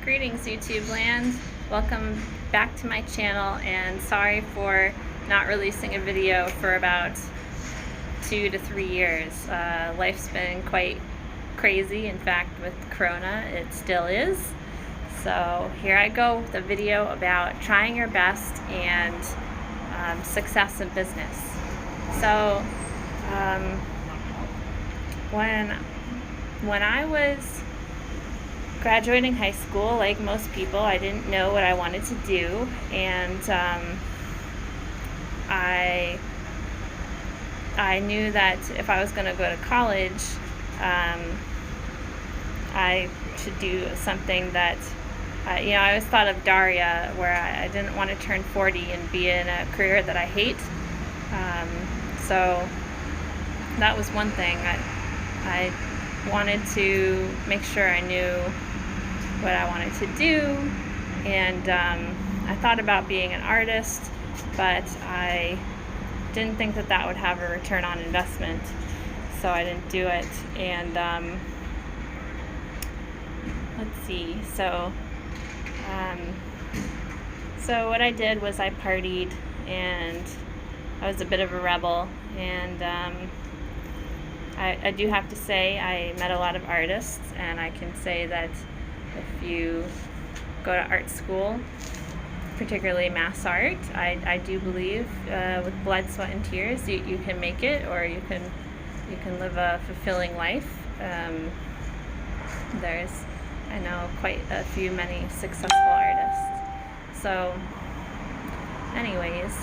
Greetings, YouTube land. Welcome back to my channel, and sorry for not releasing a video for about 2 to 3 years. Life's been quite crazy. In fact, with Corona, it still is. So here I go with a video about trying your best and success in business. So when I was graduating high school, like most people, I didn't know what I wanted to do, and I knew that if I was going to go to college, I should do something that, I always thought of Daria, where I didn't want to turn 40 and be in a career that I hate. So that was one thing. I wanted to make sure I knew what I wanted to do, and I thought about being an artist, but I didn't think that that would have a return on investment, so I didn't do it. And let's see, so what I did was I partied, and I was a bit of a rebel, and I do have to say I met a lot of artists, and I can say that if you go to art school, particularly mass art, I do believe with blood, sweat, and tears you can make it, or you can live a fulfilling life. There's, I know, quite many successful artists. So anyways,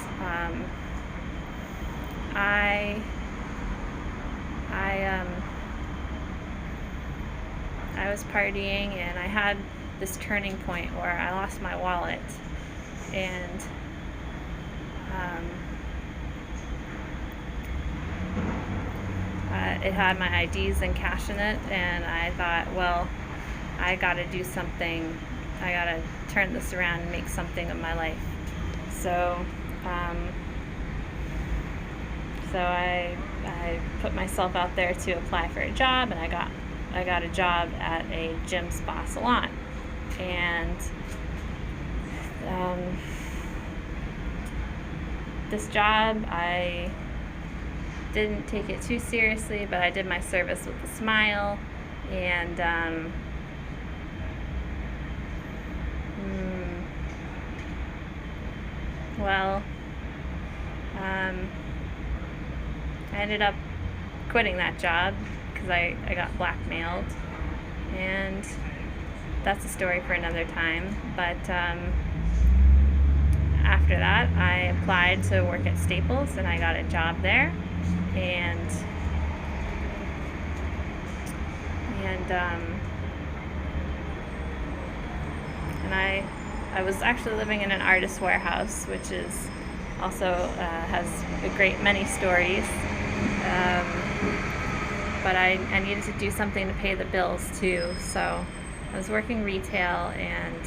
I was partying, and I had this turning point where I lost my wallet, and it had my IDs and cash in it, and I thought, well, I gotta do something. I gotta turn this around and make something of my life. So I put myself out there to apply for a job, and I got a job at a gym spa salon, and this job, I didn't take it too seriously, but I did my service with a smile, and I ended up quitting that job because I got blackmailed, and that's a story for another time. But after that, I applied to work at Staples, and I got a job there, and I was actually living in an artist warehouse, which is also has a great many stories. But I needed to do something to pay the bills too, so I was working retail, and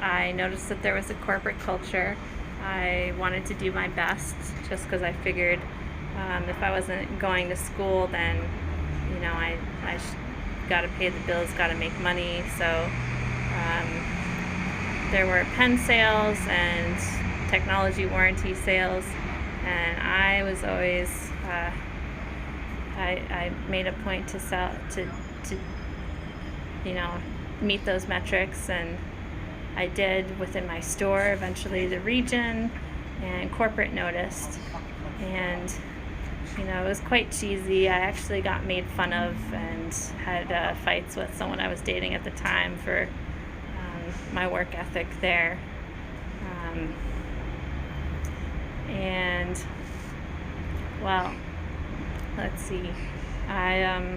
I noticed that there was a corporate culture. I wanted to do my best, just because I figured if I wasn't going to school, then I got to pay the bills, got to make money. So there were pen sales and technology warranty sales, and I was always I made a point to sell to meet those metrics, and I did within my store. Eventually the region and corporate noticed, and it was quite cheesy. I actually got made fun of and had fights with someone I was dating at the time for my work ethic there. And well, let's see. I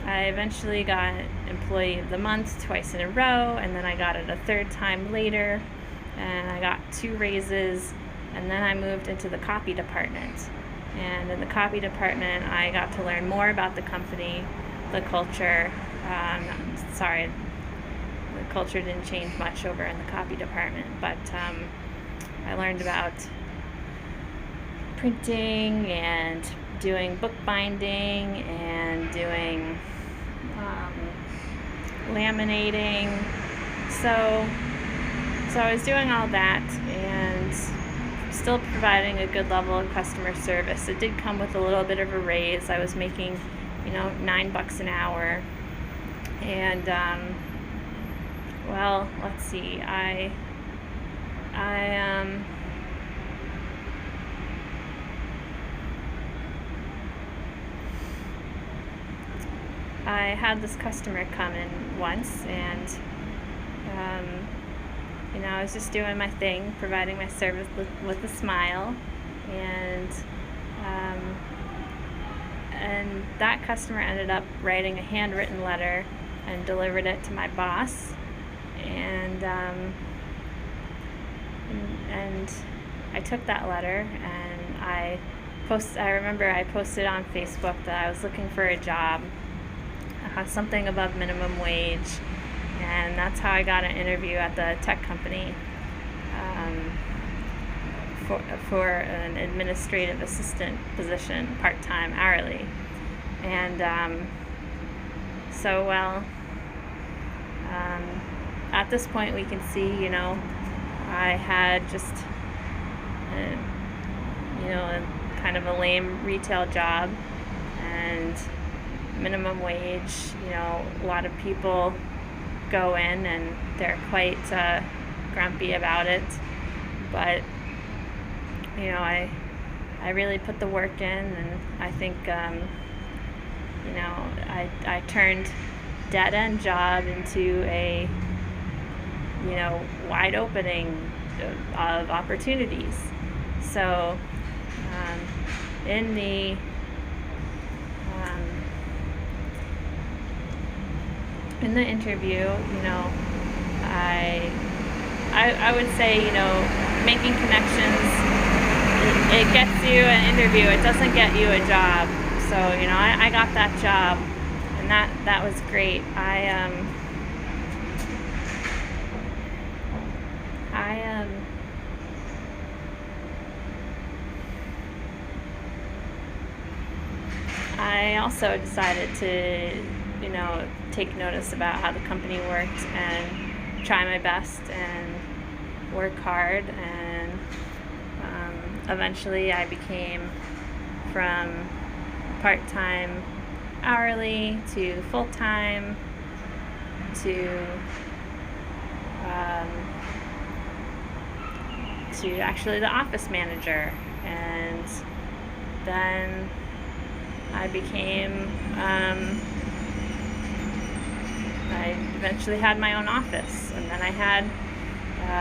eventually got Employee of the Month twice in a row, and then I got it a third time later, and I got 2 raises, and then I moved into the copy department. And in the copy department, I got to learn more about the company, the culture. The culture didn't change much over in the copy department, but I learned about printing and doing bookbinding and doing laminating. So I was doing all that and still providing a good level of customer service. It did come with a little bit of a raise. I was making, $9 an hour. And well, let's see. I had this customer come in once, and I was just doing my thing, providing my service with a smile, and that customer ended up writing a handwritten letter and delivered it to my boss, and I took that letter and I remember I posted on Facebook that I was looking for a job, something above minimum wage, and that's how I got an interview at the tech company for an administrative assistant position, part-time, hourly. And at this point we can see, I had just kind of a lame retail job and minimum wage. A lot of people go in and they're quite grumpy about it, but I really put the work in, and I think I turned dead end job into a wide opening of opportunities. So in the interview, I would say, making connections, it gets you an interview. It doesn't get you a job. So, I got that job, and that was great. I also decided to, take notice about how the company worked and try my best and work hard, and eventually I became from part-time hourly to full-time to actually the office manager, and then I became I eventually had my own office, and then I had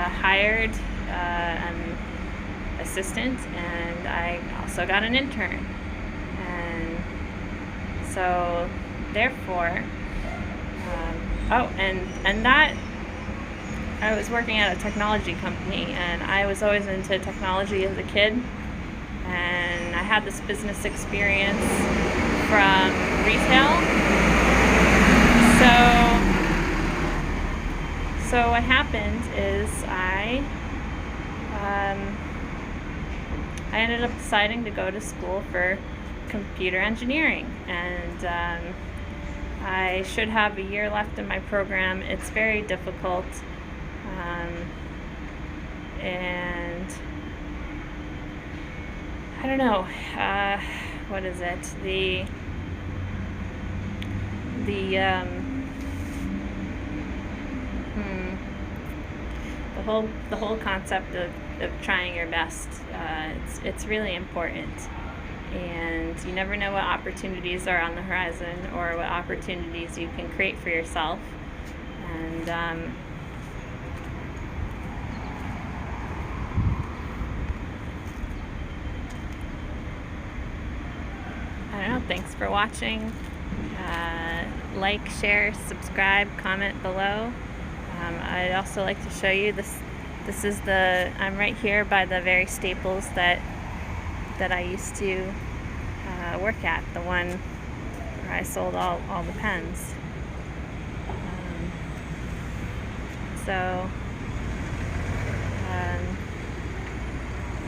hired an assistant, and I also got an intern. And so therefore and that I was working at a technology company, and I was always into technology as a kid, and I had this business experience from retail. So what happened is I ended up deciding to go to school for computer engineering, and I should have a year left in my program. It's very difficult, and I don't know, what is it? The whole concept of trying your best, it's really important, and you never know what opportunities are on the horizon or what opportunities you can create for yourself. And I don't know, thanks for watching. Like, share, subscribe, comment below. I'd also like to show you this. This is I'm right here by the very Staples that I used to work at, the one where I sold all the pens.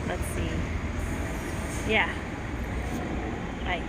Let's see. Yeah. Bye.